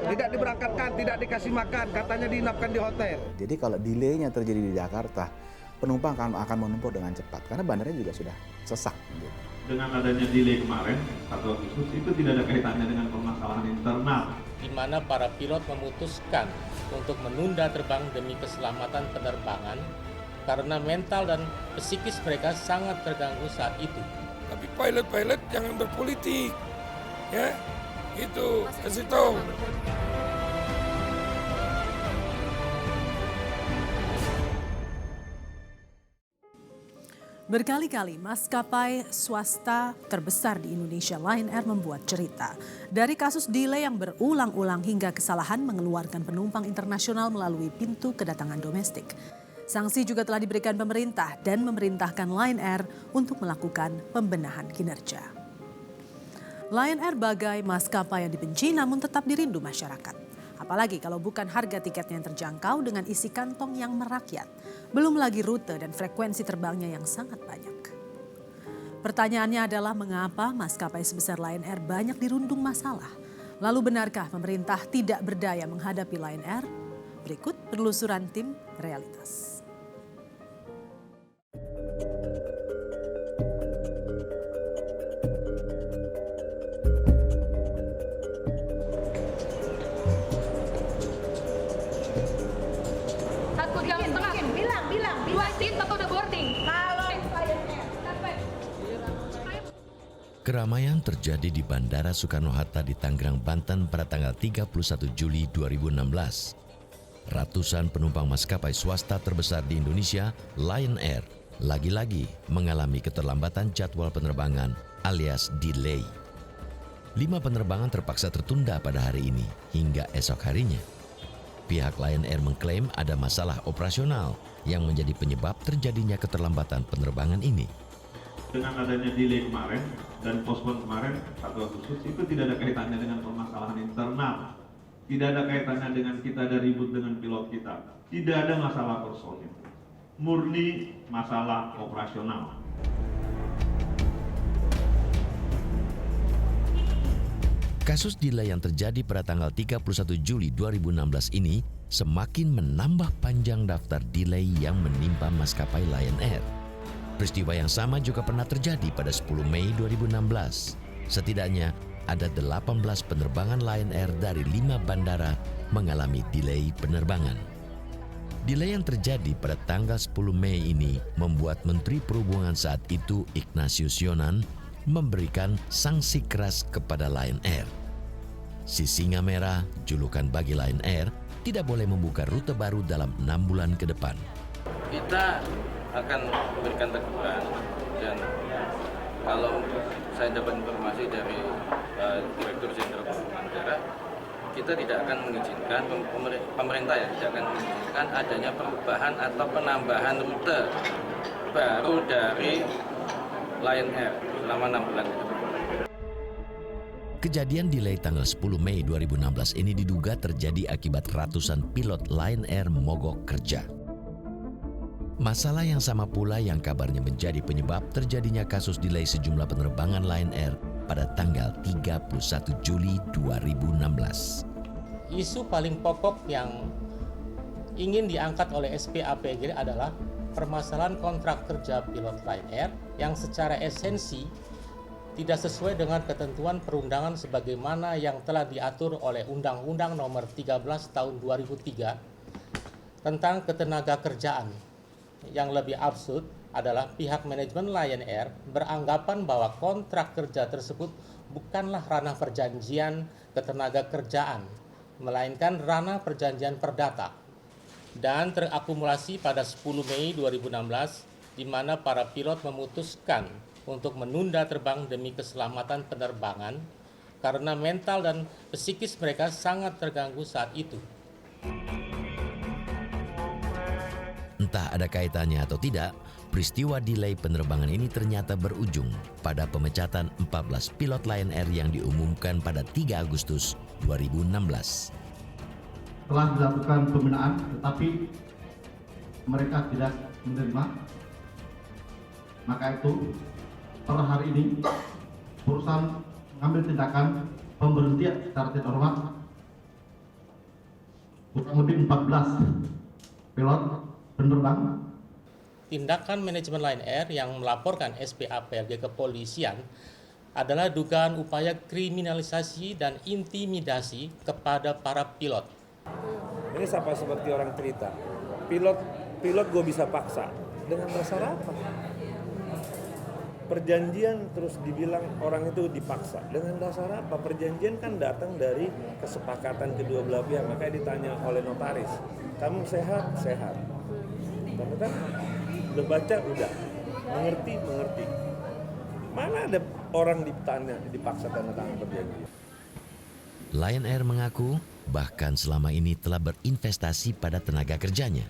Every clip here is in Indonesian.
Tidak diberangkatkan, tidak dikasih makan, katanya diinapkan di hotel. Jadi kalau delay-nya terjadi di Jakarta, penumpang akan menumpuk dengan cepat karena bandaranya juga sudah sesak. Dengan adanya delay kemarin, 1 Agustus, itu tidak ada kaitannya dengan permasalahan internal. Di mana para pilot memutuskan untuk menunda terbang demi keselamatan penerbangan karena mental dan psikis mereka sangat terganggu saat itu. Tapi pilot-pilot jangan berpolitik, ya, itu kasih tahu. Berkali-kali maskapai swasta terbesar di Indonesia Lion Air membuat cerita. Dari kasus delay yang berulang-ulang hingga kesalahan mengeluarkan penumpang internasional melalui pintu kedatangan domestik. Sanksi juga telah diberikan pemerintah dan memerintahkan Lion Air untuk melakukan pembenahan kinerja. Lion Air bagai maskapai yang dibenci namun tetap dirindu masyarakat. Apalagi kalau bukan harga tiketnya yang terjangkau dengan isi kantong yang merakyat. Belum lagi rute dan frekuensi terbangnya yang sangat banyak. Pertanyaannya adalah mengapa maskapai sebesar Lion Air banyak dirundung masalah? Lalu benarkah pemerintah tidak berdaya menghadapi Lion Air? Berikut penelusuran tim Realitas. Keramaian terjadi di Bandara Soekarno-Hatta di Tangerang, Banten pada tanggal 31 Juli 2016. Ratusan penumpang maskapai swasta terbesar di Indonesia, Lion Air, lagi-lagi mengalami keterlambatan jadwal penerbangan alias delay. 5 penerbangan terpaksa tertunda pada hari ini hingga esok harinya. Pihak Lion Air mengklaim ada masalah operasional yang menjadi penyebab terjadinya keterlambatan penerbangan ini. Dengan adanya delay kemarin dan postpone kemarin 1 Agustus, itu tidak ada kaitannya dengan permasalahan internal. Tidak ada kaitannya dengan kita ada ribut dengan pilot kita. Tidak ada masalah personil. Murni masalah operasional. Kasus delay yang terjadi pada tanggal 31 Juli 2016 ini semakin menambah panjang daftar delay yang menimpa maskapai Lion Air. Peristiwa yang sama juga pernah terjadi pada 10 Mei 2016. Setidaknya ada 18 penerbangan Lion Air dari 5 bandara mengalami delay penerbangan. Delay yang terjadi pada tanggal 10 Mei ini membuat Menteri Perhubungan saat itu Ignatius Yonan memberikan sanksi keras kepada Lion Air. Si Singa Merah, julukan bagi Lion Air, tidak boleh membuka rute baru dalam 6 bulan ke depan. Kita akan memberikan teguran, dan kalau saya dapat informasi dari Direktur Jenderal Perhubungan Darat, kita tidak akan mengizinkan, pemerintah ya tidak akan mengizinkan adanya perubahan atau penambahan rute baru dari Lion Air selama 6 bulan ke depan. Kejadian delay tanggal 10 Mei 2016 ini diduga terjadi akibat ratusan pilot Lion Air mogok kerja. Masalah yang sama pula yang kabarnya menjadi penyebab terjadinya kasus delay sejumlah penerbangan Lion Air pada tanggal 31 Juli 2016. Isu paling pokok yang ingin diangkat oleh SPAPG adalah permasalahan kontrak kerja pilot Lion Air yang secara esensi tidak sesuai dengan ketentuan perundangan sebagaimana yang telah diatur oleh Undang-Undang Nomor 13 Tahun 2003 tentang ketenaga kerjaan. Yang lebih absurd adalah pihak manajemen Lion Air beranggapan bahwa kontrak kerja tersebut bukanlah ranah perjanjian ketenaga kerjaan, melainkan ranah perjanjian perdata. Dan terakumulasi pada 10 Mei 2016, di mana para pilot memutuskan untuk menunda terbang demi keselamatan penerbangan karena mental dan psikis mereka sangat terganggu saat itu. Entah ada kaitannya atau tidak, peristiwa delay penerbangan ini ternyata berujung pada pemecatan 14 pilot Lion Air yang diumumkan pada 3 Agustus 2016. Telah dilakukan pembinaan, tetapi mereka tidak menerima. Maka itu, per hari ini, perusahaan mengambil tindakan pemberhentian secara tidak hormat kurang lebih 14 pilot penerbang. Tindakan manajemen Lion Air yang melaporkan SPAPLG ke kepolisian adalah dugaan upaya kriminalisasi dan intimidasi kepada para pilot. Ini sama seperti orang cerita, pilot gue bisa paksa. Dengan dasar apa? Perjanjian terus dibilang orang itu dipaksa. Dengan dasar apa? Perjanjian kan datang dari kesepakatan kedua belah pihak. Makanya ditanya oleh notaris, kamu sehat? Sehat. Kamu kan udah baca? Udah. Mengerti? Mengerti. Mana ada orang dipaksa tanda tangan perjanjian? Lion Air mengaku bahkan selama ini telah berinvestasi pada tenaga kerjanya.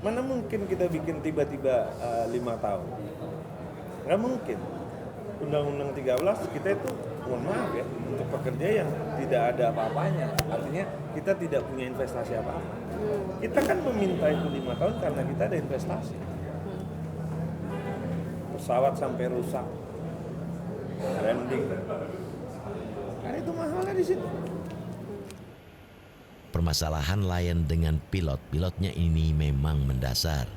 Mana mungkin kita bikin tiba-tiba 5 tahun? Nggak mungkin. Undang-Undang 13 kita itu, mohon maaf ya, untuk pekerja yang tidak ada apa-apanya. Artinya kita tidak punya investasi apa-apa. Kita kan meminta itu 5 tahun karena kita ada investasi. Pesawat sampai rusak, landing. Nah itu mahalnya di situ. Permasalahan Lion dengan pilot-pilotnya ini memang mendasar.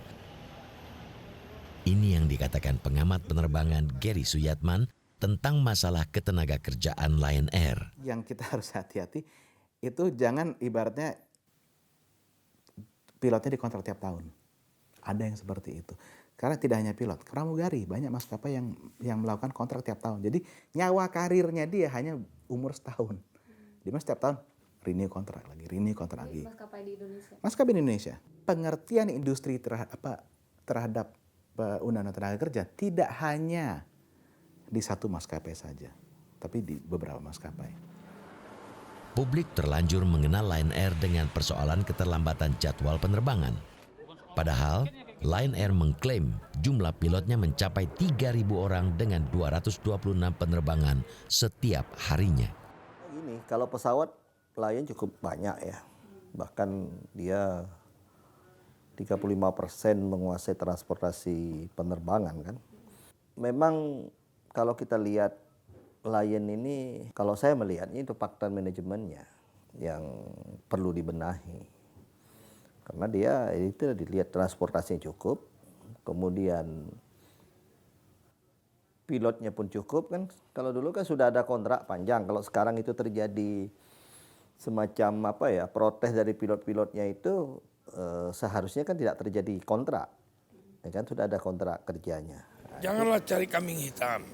Ini yang dikatakan pengamat penerbangan Gary Suyatman tentang masalah ketenaga kerjaan Lion Air. Yang kita harus hati-hati itu jangan ibaratnya pilotnya dikontrak tiap tahun. Ada yang seperti itu. Karena tidak hanya pilot, pramugari banyak maskapai yang melakukan kontrak tiap tahun. Jadi nyawa karirnya dia hanya umur setahun. Dimana setiap tahun renew kontrak lagi, renew kontrak lagi. Maskapai di Indonesia. Maskapai di Indonesia. Pengertian industri terhadap undang-undang tenaga kerja tidak hanya di satu maskapai saja, tapi di beberapa maskapai. Publik terlanjur mengenal Lion Air dengan persoalan keterlambatan jadwal penerbangan. Padahal Lion Air mengklaim jumlah pilotnya mencapai 3.000 orang dengan 226 penerbangan setiap harinya. Gini, kalau pesawat Lion cukup banyak ya, bahkan dia 35% menguasai transportasi penerbangan kan. Memang kalau kita lihat Lion ini, kalau saya melihatnya itu faktor manajemennya yang perlu dibenahi. Karena dia itu dilihat transportasinya cukup, kemudian pilotnya pun cukup kan. Kalau dulu kan sudah ada kontrak panjang, kalau sekarang itu terjadi semacam protes dari pilot-pilotnya itu seharusnya kan tidak terjadi kontrak, ya kan sudah ada kontrak kerjanya. Janganlah cari kambing hitam.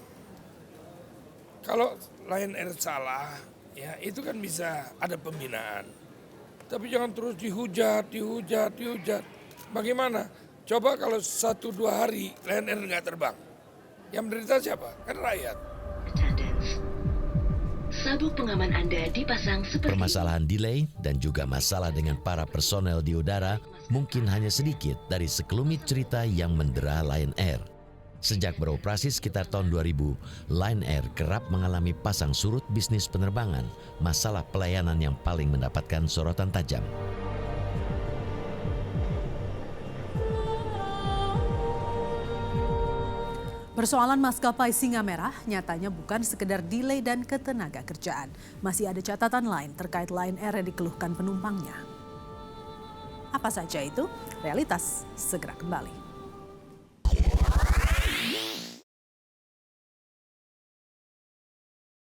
Kalau Lion Air salah, ya itu kan bisa ada pembinaan. Tapi jangan terus dihujat. Bagaimana? Coba kalau 1-2 hari Lion Air nggak terbang. Yang menderita siapa? Kan rakyat. Sabuk pengaman Anda dipasang seperti Permasalahan delay dan juga masalah dengan para personel di udara mungkin hanya sedikit dari sekelumit cerita yang mendera Lion Air. Sejak beroperasi sekitar tahun 2000, Lion Air kerap mengalami pasang surut bisnis penerbangan, masalah pelayanan yang paling mendapatkan sorotan tajam. Persoalan maskapai Singa Merah nyatanya bukan sekedar delay dan ketenaga kerjaan. Masih ada catatan lain terkait Lion Air yang dikeluhkan penumpangnya. Apa saja itu? Realitas segera kembali.